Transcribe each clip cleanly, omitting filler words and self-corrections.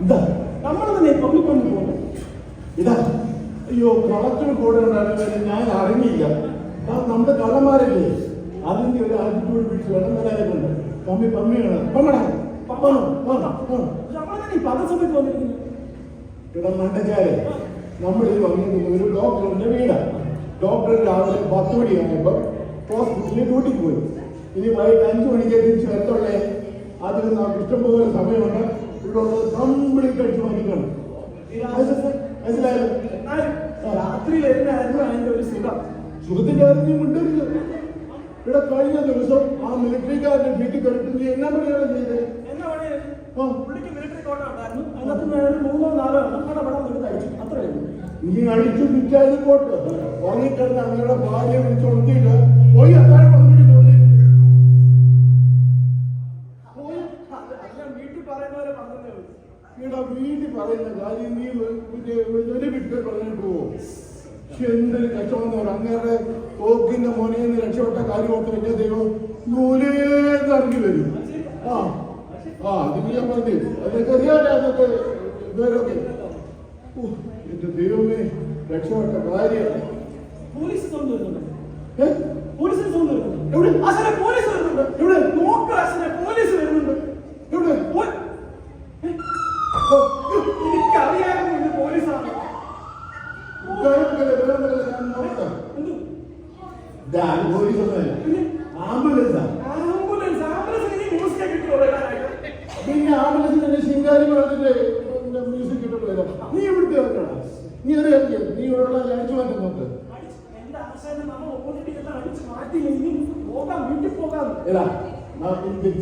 എന്താ നമ്മൾ തന്നെ പബ്ലിക്കൊന്ന് പോകും. ഇതാ അയ്യോ കളക്ടർ കൂടെ ഉണ്ടായിരുന്നവരെ ഞാൻ അറിഞ്ഞില്ല. നമ്മുടെ കള്ളന്മാരല്ലേ അതിന്റെ ഒരു ആറ്റിറ്റ്യൂഡ് പിടിച്ച് വേണം വരാനുണ്ട്. പമ്മിയാണ് ഇവിടെ മണ്ടച്ചാല് നമ്മളിൽ വന്നിരിക്കുന്ന ഒരു ഡോക്ടറിന്റെ വീടാണ്. ഡോക്ടർ രാവിലെ 10 മണിയായപ്പോൾ ഹോസ്പിറ്റലിൽ ഡ്യൂട്ടിക്ക് പോയി. ഇനി വൈകിട്ട് 5 മണിക്ക് തിരിച്ച് വരത്തുള്ളേ. അതിൽ നമുക്ക് ഇഷ്ടംപോലെ സമയമുണ്ട്. ഇവിടെ ഉള്ളത് കംപ്ലീറ്റ് അടിച്ചു മാറ്റിക്കണം. മനസ്സിലായാലും രാത്രിയിൽ എന്നായിരുന്നു അതിന്റെ ഒരു സുഖത്തിന്റെ കാര്യം കൊണ്ടുവരില്ല. ഇവിടെ കഴിഞ്ഞ ദിവസം ആ മിലിറ്ററിക്കാരന്റെ വീട്ടിൽ കണ്ടിട്ട് നീ എന്നാ പണിയാണ് ചെയ്തത്? നീ അടിച്ചു വിറ്റാതെ പോട്ട് ഉറങ്ങിക്കിടന്ന് അങ്ങയുടെ ഭാര്യ വിളിച്ചു കൊടുത്തിട്ട് പോയി അതാണ് മറുപടി വീട്ടിൽ പറയുന്നവരെ പറഞ്ഞേ. ഇവിടെ വീട്ടിൽ പറയുന്ന കാര്യം നീ ഒരു വിട്ട് പറഞ്ഞിട്ട് പോവോ? എന്തൊരു കച്ചവടം. അങ്ങേരുടെ തോക്കിന്റെ മോനെന്ന് രക്ഷപ്പെട്ട കാര്യം ഓർത്ത് വലിയ ദൈവം നൂലേന്ന് ഇറങ്ങി വരും. അതിന് ഞാൻ പറഞ്ഞു അതൊക്കെ അറിയാതെ അതൊക്കെ ഇവരൊക്കെ എന്റെ ദൈവമേ രക്ഷപ്പെട്ട കാര്യം. എനിക്കറിയാമായിരുന്നു പോലീസാണ്. പിന്നെ ആംബുലൻസിന്റെ ശിങ്കാരി വെള്ളത്തിന്റെ മ്യൂസിക് കിട്ടുന്നില്ല. നീ എവിടുത്തെ വെക്കണം? നീ അറിയാം നീ ഇവിടെ അടിച്ചു മാറ്റാൻ നോക്ക്.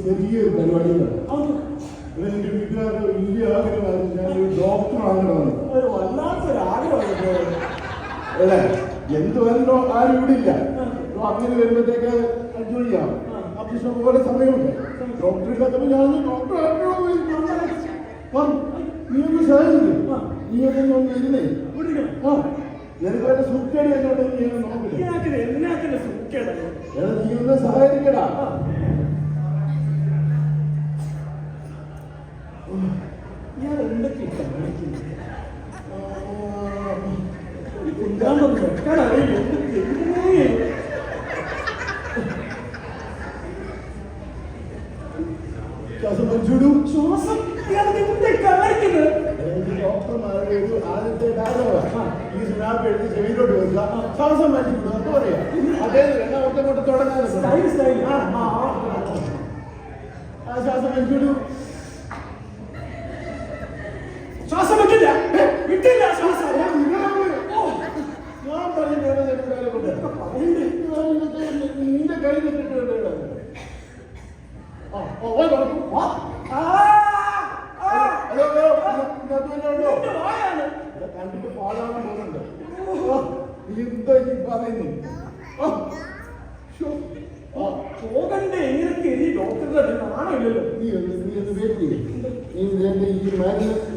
ചെറിയൊരു പരിപാടിയാണ്. എന്റെ വീട്ടുകാരുടെ വലിയ ആഗ്രഹമായിരുന്നു ഞാനൊരു ഡോക്ടർ ആകണമെന്ന്. അല്ലേ എന്ത് വരണോ ആരും ഇവിടെ ഇല്ല. അങ്ങനെ വരുമ്പോഴത്തേക്ക് അഡ്ജോയിൻ ചെയ്യാം. അപ്പൊ ഇഷ്ടംപോലെ സമയമുണ്ട്. ഡോക്ടർ ഇല്ലാത്തപ്പോ ഞാൻ ഡോക്ടർ നീ ഒന്ന് സഹായിച്ചില്ല. നീ ഒന്ന് ഇരുന്നേ. നിനക്ക് വരെ സുഖേടി എന്നോട് നീ നോക്കില്ല. നീ ഒന്ന് സഹായിക്കടാ. ഞാൻ എന്തൊക്കെ ശ്വാസം ഡോക്ടർമാരുടെ ഒരു ആദ്യത്തെ ഡയലോഗാണ്. ഈ സ്നാപ്പ് എഴുതി ചെവിയിലോട്ട് വെക്കുക, ശ്വാസം വലിച്ചിട്ടു എന്ന് പറയാം. അതേ ഒറ്റ കൊണ്ട് തുടങ്ങാൻ ശ്വാസം വലിച്ചിട്ടു. ശ്വാസം വെക്കില്ല വിട്ടില്ല ശ്വാസം. ഞാൻ പറഞ്ഞു നിന്റെ കൈ കിട്ടിട്ട് കണ്ടിട്ട് പാടാൻ പോകുന്നുണ്ട്. എന്താ ഈ പറയുന്നു? പോകണ്ടേ എങ്ങനെയൊക്കെ ഈ ഡോക്ടറുടെ ആണല്ലോ. നീ ഒന്ന് വെയിറ്റ് ചെയ്യും.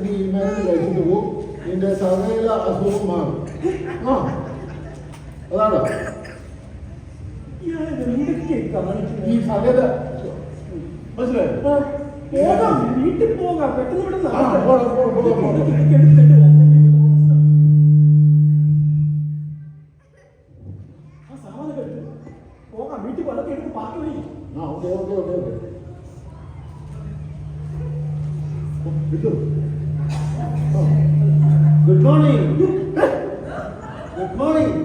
നീ ഈ മരുന്ന് കഴിച്ചിട്ട് പോകും. നിന്റെ സകല അസുഖം മാറും. അതാണോ ഈ സകല മനസ്സിലായോ? വീട്ടിൽ പോകാം പെട്ടെന്ന് ഇവിടെ പോകാം. വീട്ടിൽ പലക്കെ എടുത്ത് പാട്ട് വരും. Good morning. Good morning.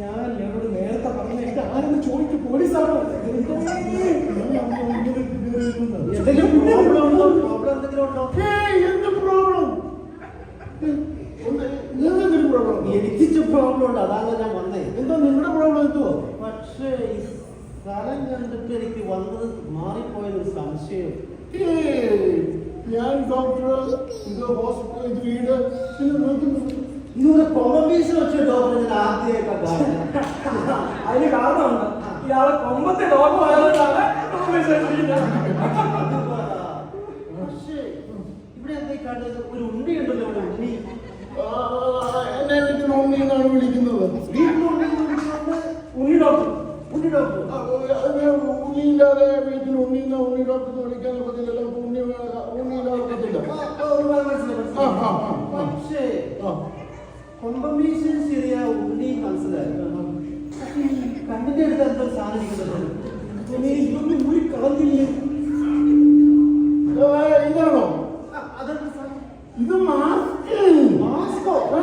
ഞാൻ ഞങ്ങളോട് നേരത്തെ പറഞ്ഞ എനിക്ക് ആരെന്ന് ചോദിക്കും. പോലീസാണോ? എനിക്ക് പ്രോബ്ലം ഉണ്ട്. അതാണ് ഞാൻ വന്നേ. എന്താ നിങ്ങളുടെ പ്രോബ്ലം എത്തുവോ? പക്ഷേ ഈ സ്ഥലം കണ്ടിട്ട് എനിക്ക് വന്നത് മാറിപ്പോയൊരു സംശയം. ഞാൻ ഡോക്ടർ ഇത് ഹോസ്പിറ്റൽ ഇത് വീട് ഇതുപോലെ കൊമ്പീസ് വെച്ച ഡോക്ടർ ആദ്യമായിട്ടാണ്. അതിന് കാരണമുണ്ട്. ഇയാളെ കൊമ്പത്തെ ഡോക്ടർ ആയതുകൊണ്ടാണ്. പക്ഷേ ഇവിടെ എന്താ കണ്ടത്? ഒരു ഉണ്ണി ഉണ്ടല്ലോ. ഇവിടെ ഉണ്ണി എന്നെ വീട്ടിൽ ഉണ്ണി എന്നാണ് വിളിക്കുന്നത്. ഉണ്ണി ഡോക്ടർ. ഉണ്ണി ഡോക്ടർ ഉണ്ണിയില്ലാതെ വീട്ടിൽ ഉണ്ണി ഡോക്ടർ വിളിക്കാൻ പറ്റില്ലല്ലോ. പക്ഷേ ആ. കൊമ്പമീശൻ ശരിയാ ഉണ്ണി മനസ്സിലായി. കണ്ണിന്റെ അടുത്ത് എന്തോ സാധനം ഇരിക്കുന്നത്. ഇതൊന്നും കൂടി കളഞ്ഞില്ലേ? ഇതാണോ അതെന്താ സാധനം? ഇത് മാസ്ക്. മാസ്കോ? ആ.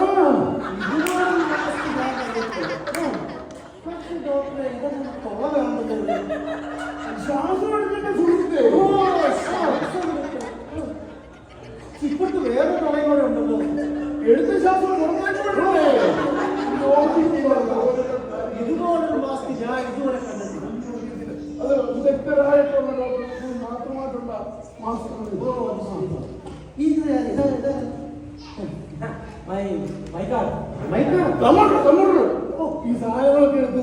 ഇതുപോലെ മാസ്ക് ഞാൻ കണ്ടിട്ടില്ല. പക്ഷേ ഡോക്ടറെ ഇതൊന്നും കൊള്ള കാണുന്നില്ല. ശ്വാസം എടുക്കേണ്ട സുഹൃത്തേ. ഇപ്പോഴത്തെ വേറെ കളയും കൂടെ ഉണ്ടല്ലോ. എടുത്ത ശ്വാസം പുറത്തേക്ക് ഇതുപോലൊരു മാസ്ക് ഞാൻ ഇതുവരെ കണ്ടിട്ടില്ല. അത് വിദഗ്ധരായിട്ടുള്ള ഡോക്ടർക്ക് മാത്രമായിട്ടുള്ള മാസ്കുകൾ. ഈ സാധനങ്ങളൊക്കെ എടുത്ത്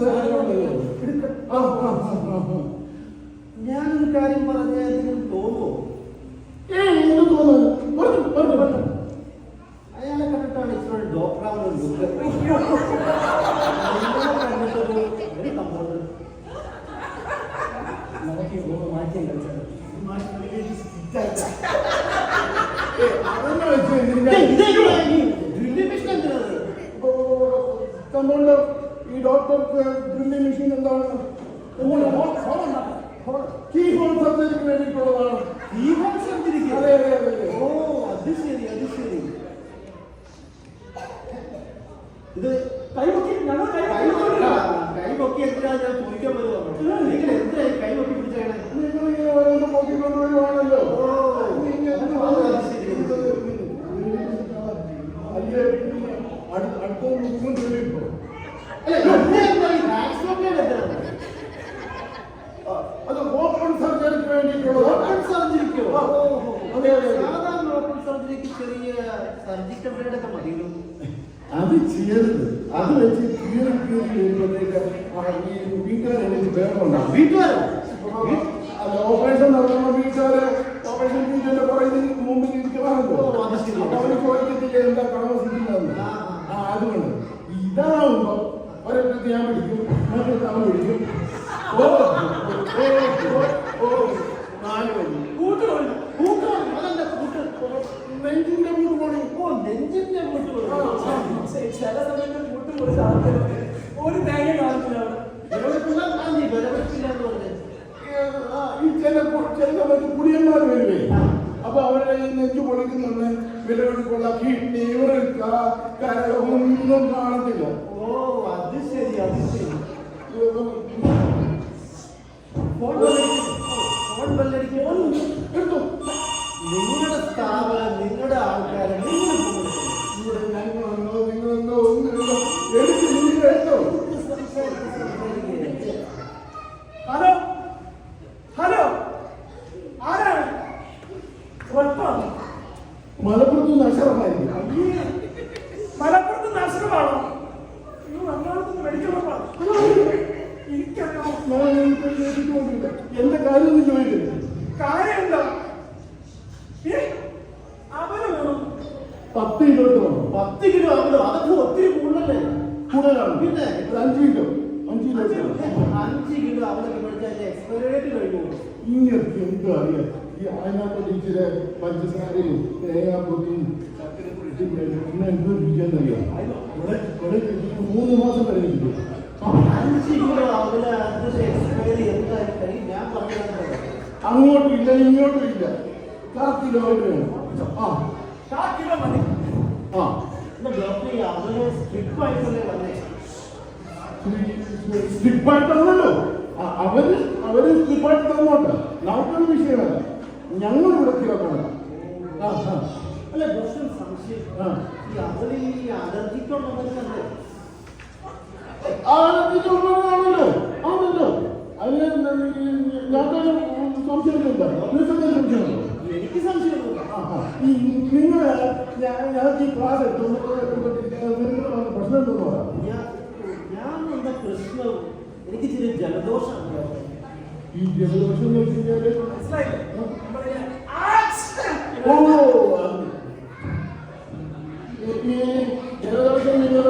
ഞാനൊരു കാര്യം പറഞ്ഞാൽ തോന്നുമോ? അയാളെ കണ്ടിട്ടാണ് ഇത്ര ഡോക്ടറാവുന്ന ഈ ഡോക്ടർക്ക് ഡ്രില്ലിംഗ് മെഷീൻ എന്താണ്? കീ ഹോൾ സർജറിക്ക് വേണ്ടിയിട്ടുള്ളതാണ്. അതെ അതെ അതെ. ഓ അത് ശരി അത് ശരി. ഇത് കൈപൊക്കി ഞങ്ങൾ കൈപൊക്കി എന്തിനാ ഞാൻ ചോദിക്കാൻ വരുവാണ്. നിങ്ങൾ എന്തായി കൈപൊക്കി പിടിച്ചേണേ? നിങ്ങളിങ്ങനെ ഓരോന്ന് നോക്കിക്കൊണ്ട് വരുവാണല്ലോ. അടുത്ത മുഖ്യമന്ത്രി ഇപ്പോ അത് ഓപ്പൺ സർജറിക്ക് വേണ്ടിയിട്ടുള്ളത്. ഓപ്പൺ സർജറിക്കോ? അതെ അതെ. സാധാരണ ഓപ്പൺ സർജറിക്ക് ചെറിയ സർജിക്കൽ ബ്ലേഡ് ഒക്കെ മതിയോ? അത് ചെയ്യരുത്. അത് വെച്ച് കീറി വരുമ്പോഴത്തേക്ക് ഈ വീട്ടുകാർ എനിക്ക് വേണമുണ്ടാകും. വീട്ടുകാരോ? അത് ഓപ്പറേഷൻ നടത്തുമ്പോൾ വീട്ടുകാര് ഓപ്പറേഷൻ വീട്ടിന്റെ പുറകിൽ മുമ്പിൽ ഇരിക്കണമല്ലോ. അപ്പൊ അവര് ചോദിക്കത്തില്ല എന്താ താമസിക്കുന്നതെന്ന്. അതുകൊണ്ട് ഇതാവുമ്പോ ഒരൊക്കെ ഞാൻ പിടിക്കും, മറ്റൊക്കെ അവൻ പിടിക്കും. നെഞ്ചിന്റെ മൂട്ട് പോണി. നെഞ്ചിന്റെ മുട്ട് ചില സമയത്ത് കൂട്ടുപോയി ഒരു തേങ്ങ കാണിച്ചില്ല ഈ ചില സമയത്ത് കുടിയന്മാർ വരുവേ. അപ്പൊ അവരുടെ ഈ നെഞ്ചു പൊളിക്കുന്നുണ്ട്. വിലവെടുപ്പുള്ള കിഡ്നി ഒന്നും കാണത്തില്ല. ഓ അത് ശരി അത് ശരി. ഫോൺ ബെല്ലടിക്കുമോ? എടുത്തു. നിങ്ങളുടെ സ്ഥാപനം നിങ്ങളുടെ ആൾക്കാരെ നിങ്ങളെന്നോ ഒന്നുമില്ല. എടുത്ത് നിങ്ങൾ എടുത്തോ. ഹലോ ഹലോ ആരാണ്? മലപ്പുറത്ത് നഷ്ടമായിരിക്കും. മലപ്പുറത്ത് നഷ്ടമാണോ? എറണാകുളത്ത് മെഡിക്കൽ എനിക്കറിയാം. എന്റെ കാര്യം ഒന്ന് ചോദിക്കില്ല. കാര്യം എന്താ? അവന് വേണം 10 കിലോ വേണം. 10 കിലോ ആണല്ലോ. അതൊക്കെ ഒത്തിരി കൂടുതലല്ലേ? കൂടുതലാണ്. പിന്നെ 5 കിലോ 5 കിലോ 5 കിലോ അവരൊക്കെ മേടിച്ചാൽ എക്സ്പയറി കഴിഞ്ഞു. ഇങ്ങനത്തെ എന്തും അറിയാം. ഈ അതിനകത്ത് ഇച്ചിരി പഞ്ചസാരയും തേങ്ങാപ്പൊത്തിയും ചക്കര പൊടിച്ചും പിന്നെ എന്ത് രുചിയെന്നറിയാം. 3 മാസം വരെ കിട്ടും. 5 കിലോ അവര് എക്സ്പയറി എന്തായി കഴിയും? ഞാൻ പറഞ്ഞത് അങ്ങോട്ടും ഇല്ല ഇങ്ങോട്ടും ഇല്ല. 4 കിലോ വേണം. കിലോ മതി. ഡോക്ടർ അവര് സ്ട്രിപ്പായിട്ടല്ലേ വന്നേ? സ്ട്രിപ്പായിട്ടാണല്ലോ. അവര് സ്ട്രിപ്പായിട്ട് തന്നോട്ടെ. നമുക്കൊരു വിഷയമല്ല. ഞങ്ങൾ ഇവിടെ കിടക്കണം. അല്ല ഡോക്ടർ സംശയം ഈ അവര് ഈ അലർജിക്കുള്ളവരല്ലേ? ആണല്ലോ ആണല്ലോ. അതിന് ഞങ്ങൾക്ക് സംശയമില്ല. സംശയമുണ്ടോ? എനിക്ക് സംശയമൊന്നുമില്ല. നിങ്ങള് ഞങ്ങൾക്ക് ഈ ക്ലാസ് എടുത്തു പ്രശ്നം എന്തെന്ന് പറയാം. ഞാൻ എന്താ പ്രശ്നം? എനിക്ക് ചില ജലദോഷമാണ്. ഈ ജലദോഷം എന്ന് വെച്ച് കഴിഞ്ഞാല് മനസ്സിലായില്ലേ? ഈ ജലദോഷം നിങ്ങൾ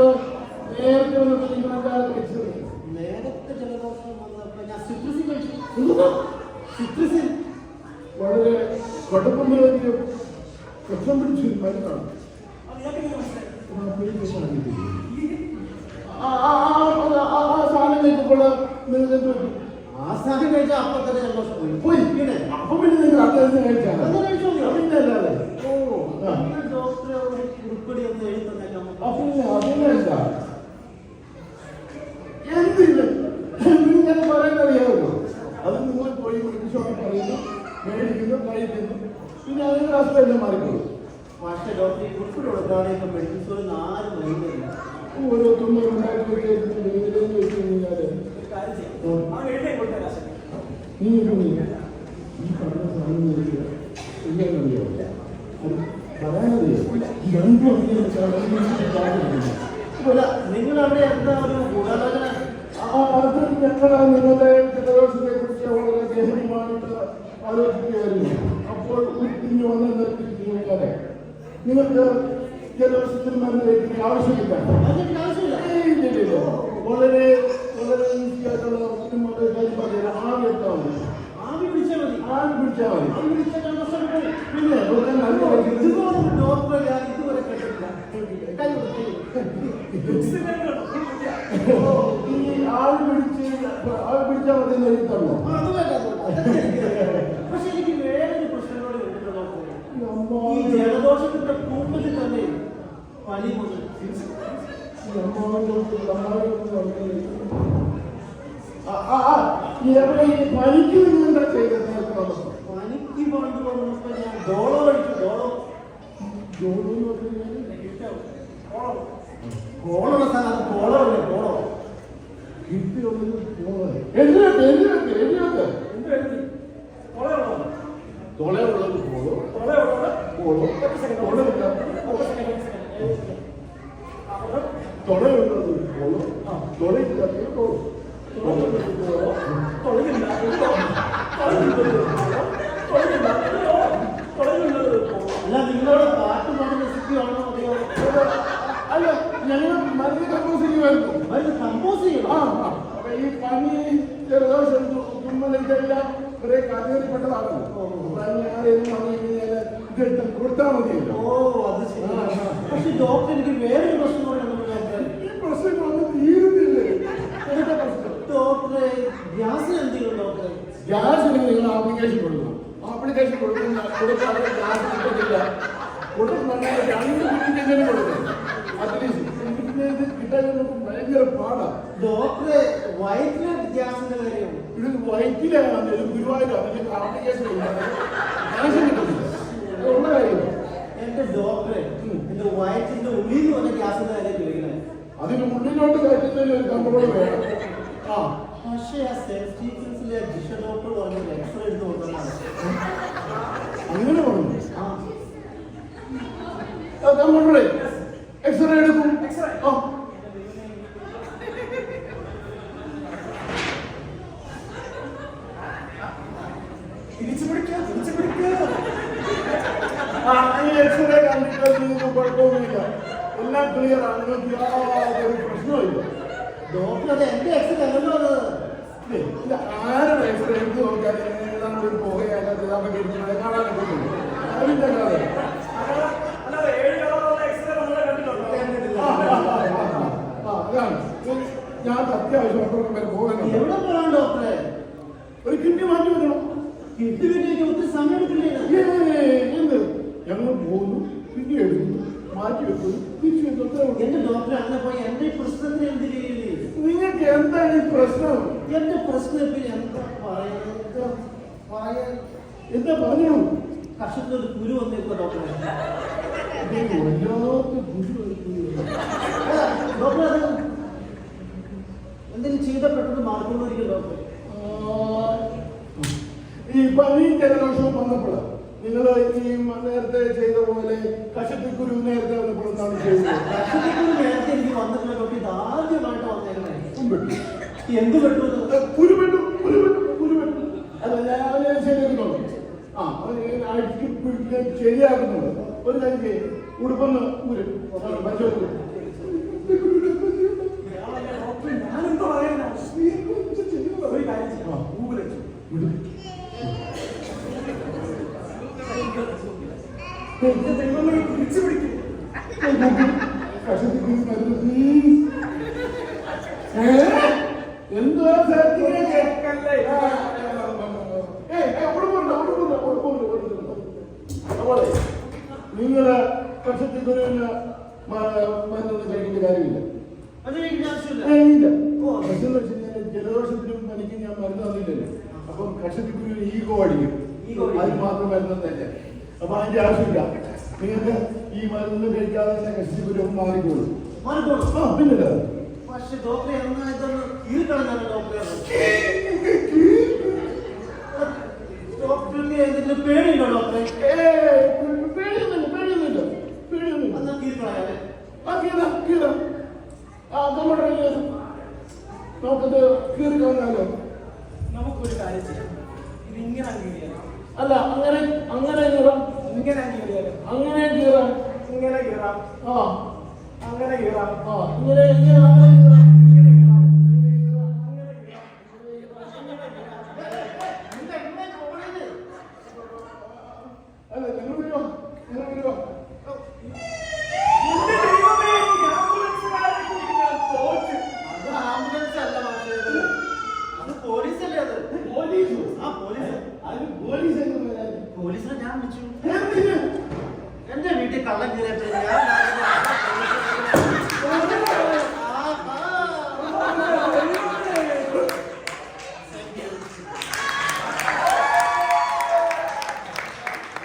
നേരത്തെ വന്നപ്പോൾ നിങ്ങൾ എന്താ കഴിച്ചത്? നേരത്തെ ജലദോഷം വന്നപ്പോൾ ഞാൻ സിട്രസിൻ കഴിച്ചു. സിട്രസിൻ വളരെ കടുപ്പം നിറഞ്ഞ പ്രശ്നം പിടിച്ചു മരുന്നാണ്. ഇയാൾക്ക് മനസ്സിലായി സാധനം കഴിച്ചപ്പോൾ ആ സാധനം കഴിച്ചാൽ അപ്പം തന്നെ ജലദോഷം പോയി പോയി പിന്നെ അപ്പൊ പിന്നെ നിങ്ങൾ അദ്ദേഹത്തിന് കഴിച്ചാൽ അന്ന് കഴിച്ചോ നീ? പിന്നെ അല്ലാതെ ഓ നിങ്ങൾ ഡോക്ടറെ ഒരു കുറിപ്പടി ഒന്ന് എഴുതി തന്നേക്കാം അപ്പൊ അതിനെ എന്താ എന്തില്ല നിങ്ങൾ പറയാനറിയാമല്ലോ അത് നിങ്ങൾ പോയി ഷോപ്പിൽ പറയുന്നു മേടിക്കുന്നു കഴിക്കുന്നു പിന്നെ അതിന് അസുഖം മാറിക്കോളൂ പക്ഷേ ഡോക്ടർ ഈ കുറിപ്പടി കൊടുക്കാതെ ഇപ്പം മെഡിക്കൽ സ്റ്റോറിൽ 4 മരുന്നില്ല ഓരോ തൊണ്ണൂറുണ്ടാക്കി വെച്ച് കഴിഞ്ഞാൽ ഒരു കാര്യം ചെയ്യാം ആ വീട്ടിൽ കൊടുത്ത കാശ് നീ ഒരു ഈ പറഞ്ഞ സാധനം ചെയ്യാനറിയോ അത് പറയാനറിയോ രണ്ടും അല്ല നിങ്ങൾ അവിടെ എന്താ ഒരു ഗൂഢാലോചന അത് ഞങ്ങൾ നിങ്ങളുടെ ജലദോഷത്തെ കുറിച്ച് വളരെ ഗഹനമായിട്ട് ആലോചിക്കുകയായിരുന്നു അപ്പോൾ ഉരുത്തിരിഞ്ഞ് വന്ന നിർത്തിയിരിക്കുന്നത് നിങ്ങൾക്ക് ജലദോഷത്തിന് മരുന്ന് കഴിക്കുന്ന ആവശ്യമില്ല അതിന്റെ ആവശ്യമില്ല ഇല്ലില്ല. വളരെ വളരെ ഈസി ആയിട്ടുള്ള വളരെ കാര്യം പറയാം ആവി എടുത്താൽ മതി ആവി പിടിച്ചാൽ മതി ആവി പിടിച്ചാൽ മതി ആവി പിടിച്ചാൽ ജലദോഷം കിട്ടും. പിന്നെ വളരെ നല്ല വൈദ്യുതി ഇതുപോലെ ഡോക്ടറെ ഞാൻ ഇതുവരെ കേട്ടിട്ടില്ല കൈ കൊടുക്ക്. ഈ ആവി പിടിച്ചാൽ മതി എന്ന് എഴുതി തന്നോ അത് വേണ്ട, അത് വേണ്ട. പക്ഷെ എനിക്ക് വേറൊരു പ്രശ്നങ്ങളോട് വരുന്നുണ്ട് ഡോക്ടറെ. ഈ ജലദോഷത്തിന്റെ കൂട്ടത്തിൽ തന്നെ പനി മുതൽ എവിടെ ഈ പനിക്ക് എന്താ ചെയ്തത് പനിക്ക് പണ്ട് വന്നപ്പോ ഞാൻ ഡോളോ കഴിച്ചു ഡോളോ കോളുള്ള സ്ഥലം കോളോ അല്ലേ കോളോ എഴുതിയൊക്കെ എന്ത് എഴുതി കൊളയുള്ളതാണ് തൊളയുള്ളത് പോളോ കൊളയുള്ളത് പോളോ തൊളയുള്ളത് പോളോ തൊളയില്ലാത്ത പോളോ അല്ല നിങ്ങളുടെ പാട്ട് പാടുന്ന രസിക്കുകയാണോ അതെയോ അല്ല ഞങ്ങൾ മരുന്ന് കമ്പോസ് ചെയ്യുമായിരുന്നു അവര് കമ്പോസ് ചെയ്യണം അപ്പൊ ഈ പനി ജലദോഷം തുമ്മലെല്ലാം കുറെ കാറ്റേറിപ്പെട്ടതാണല്ലോ പനി ആരെയും വന്നു കഴിഞ്ഞാൽ ഇതെടുത്ത് കൊടുത്താൽ മതിയല്ലോ ഓ അത് ശരി പക്ഷെ ഡോക്ടർ എനിക്ക് വേറൊരു പ്രശ്നം പറയുന്നുണ്ട് ഡോക്ടർ ഈ പ്രശ്നങ്ങളൊന്നും തീരുന്നില്ലേ എന്താ പ്രശ്നം ഡോക്ടറെ ഗ്യാസിന് എന്തെങ്കിലും ഡോക്ടറെ ഗ്യാസിന് നിങ്ങൾ ആപ്ലിക്കേഷൻ കൊടുക്കണം ആപ്ലിക്കേഷൻ കൊടുക്കാതെ ഗ്യാസ് കിട്ടുന്നില്ല കൊടുക്കുന്നുണ്ടെങ്കിൽ 2 മിനിറ്റെങ്കിലും കൊടുക്കണം അറ്റ്ലീസ്റ്റ് കിട്ടാൻ ഭയങ്കര പാടാ ഡോക്ടറെ വയറ്റിലെ ഗ്യാസിന്റെ കാര്യം ഇത് വൈറ്റിലാണ് ഇത് ഗുരുവായൂരോ അതിന്റെ ആപ്ലിക്കേഷൻ ഗ്യാസ് കിട്ടുന്നില്ല ഉള്ള കാര്യമോ എന്റെ ഡോക്ടറെ എന്റെ വയറ്റിന്റെ ഉള്ളിൽ നിന്ന് വന്ന ഗ്യാസിന്റെ കാര്യം ചോദിക്കണേ അതിന് ഉള്ളിലോട്ട് കയറ്റുന്നതിന് ഒരു കൺട്രോൾ വേണം ആ പക്ഷേ ആ സെന്റ് സ്റ്റീഫൻസിലെ ജിഷ ഡോക്ടർ പറഞ്ഞത് എക്സ്റേ എടുത്ത് കൊടുത്തതാണ് അങ്ങനെ പറഞ്ഞു ആ കമ്പ്യൂട്ടറെ എക്സ്റേ എടുക്കും ആ തിരിച്ചു പിടിക്കുക ഈ എക്സ്റേ കണ്ടിട്ട് നിങ്ങൾക്ക് കുഴപ്പമൊന്നുമില്ല എല്ലാം ക്ലിയർ ആണ് നിങ്ങൾക്ക് യാതൊരു പ്രശ്നമില്ല ഡോക്ടർ അത് എന്റെ എക്സ്റേ അല്ലല്ലോ അത് ഇത് ആരുടെ എക്സ്റേ എടുത്ത് നോക്കാൻ ഏതാണ്ട് ഒരു പുകയല്ലാതെ നമുക്ക് കാണാനൊക്കെ പറ്റും അതിന്റെ കാര്യം അല്ലാതെ 7 കളറുള്ള എക്സ്റേ നമ്മളെ കണ്ടിട്ടുണ്ടോ അതാണ് ഞാൻ അത്യാവശ്യം അപ്പുറം വരെ പോകാനുണ്ട് എവിടെ പോകണം ഡോക്ടറെ ഒരു കിഡ്നി മാറ്റി വെക്കണം കിട്ടുവിലേക്ക് ഒത്തിരി സമയം എടുക്കില്ലേ എന്ത് ഞങ്ങൾ പോകുന്നു കിഡ്നി എടുക്കുന്നു മാറ്റി വെക്കുന്നു തിരിച്ചു വെക്കുന്നു എന്റെ ഡോക്ടർ അങ്ങനെ പോയി എന്റെ പ്രശ്നത്തിന് എന്ത് ചെയ്യില്ലേ നിങ്ങൾക്ക് എന്താണ് ഈ പ്രശ്നം എന്റെ പ്രശ്നത്തിൽ എന്താ പറയാൻ എന്താ പറഞ്ഞു കഷത്തിലൊരു കുരു വന്നേക്കോ ഡോക്ടറെ ഡോക്ടർ അത് എന്തെങ്കിലും ചെയ്ത പെട്ടെന്ന് മാറിക്കൊണ്ടിരിക്കും ഡോക്ടർ ഈ പനിയും ജലദോഷവും വന്നപ്പോൾ നിങ്ങൾ ഈ നേരത്തെ ചെയ്ത പോലെ കഷത്തിക്കുരു നേരത്തെ വന്നപ്പോൾ എന്താണ് ചെയ്തത് കഷത്തിക്കുരു നേരത്തെ എനിക്ക് വന്നിട്ടുള്ള ഡോക്ടർ ഇത് ആദ്യമായിട്ട് വന്നേക്കണേ പെട്ടു. എന്ത് പെട്ടു കുരുപെട്ടു അല്ല ഞാൻ ശരിയാക്കുന്നുള്ളൂ ആ അടിക്ക് പിടിക്കാൻ ശരിയാക്കുന്നുണ്ട് ഒരു കാര്യം ചെയ്യും ഉടുപ്പൊന്ന് പരിശോധിക്കും ഞാനെന്തോ പറയാനാ ഒരു കാര്യം ചെയ്യാം ഗൂഗിൾ എന്റെ ദൈവമേ തിരിച്ചു പിടിക്കും കഷത്തിക്ക് മരുന്ന് please. എന്തുവാ സാർ ഇങ്ങനെ കേൾക്കല്ലേ? നമ്മളെ നിങ്ങള് കഷത്തിക്ക് മരുന്നൊന്നും കഴിക്കേണ്ട കാര്യമില്ല. അത് കഴിക്കുന്ന ആവശ്യമില്ല. ഇല്ല. ഓ. കഷെന്ന് വെച്ച് കഴിഞ്ഞാൽ ജലദോഷത്തിനും പനിക്കും ഞാൻ മരുന്ന് തന്നില്ലല്ലോ. അപ്പം കഷത്തിക്ക് ഈഗോ അടിക്കും. അതിന് മാത്രം മരുന്നല്ല. അപ്പൊ അതിന്റെ ആവശ്യമില്ല. നിങ്ങൾക്ക് ഈ മരുന്ന് കഴിക്കാതെ തന്നെ കഷത്തിക്ക് മാറിക്കോളും. മാറിക്കോളും. ആ പിന്നില്ല. പക്ഷെ ഡോക്ടറെ എന്നാ ഇതൊന്ന് കീഴ്ക്കളഞ്ഞാണ് ഡോക്ടറെ. ഡോക്ടറിന് എന്തെങ്കിലും പേടിയുണ്ടോ ഡോക്ടറെ? പേടിയൊന്നുമില്ല. എന്നാ കീഴ്ക്കളയാലേ? നമുക്കത് കീറിക്കാണല്ലോ. നമുക്കൊരു കാര്യം ചെയ്യാം. ഇതിങ്ങനെ അംഗീകരിക്കാം. അല്ല അങ്ങനെ കീറാം. ഇങ്ങനെ അംഗീകരിക്കാം. അങ്ങനെ കീറാം. ഇങ്ങനെ കീറാം. ആ അങ്ങനെ കീറാം. ആ ഇങ്ങനെ അങ്ങനെ കീറാം. അല്ല നിങ്ങൾ വരുമോ? എന്റെ ദൈവമേ, ഈ ആംബുലൻസുകാരെ കൊണ്ട് ഞാൻ തോറ്റു. അത് ആംബുലൻസ് അല്ല മാഷേ. അത് പോലീസല്ലേ അത്? പോലീസ്. ആ പോലീസ്. അതിന് പോലീസ് എന്ന് പറയാൻ പോലീസിനെ ഞാൻ വിളിച്ചു. എന്തിന്? എന്റെ വീട്ടിൽ കള്ളം കയറിയപ്പോൾ ഞാൻ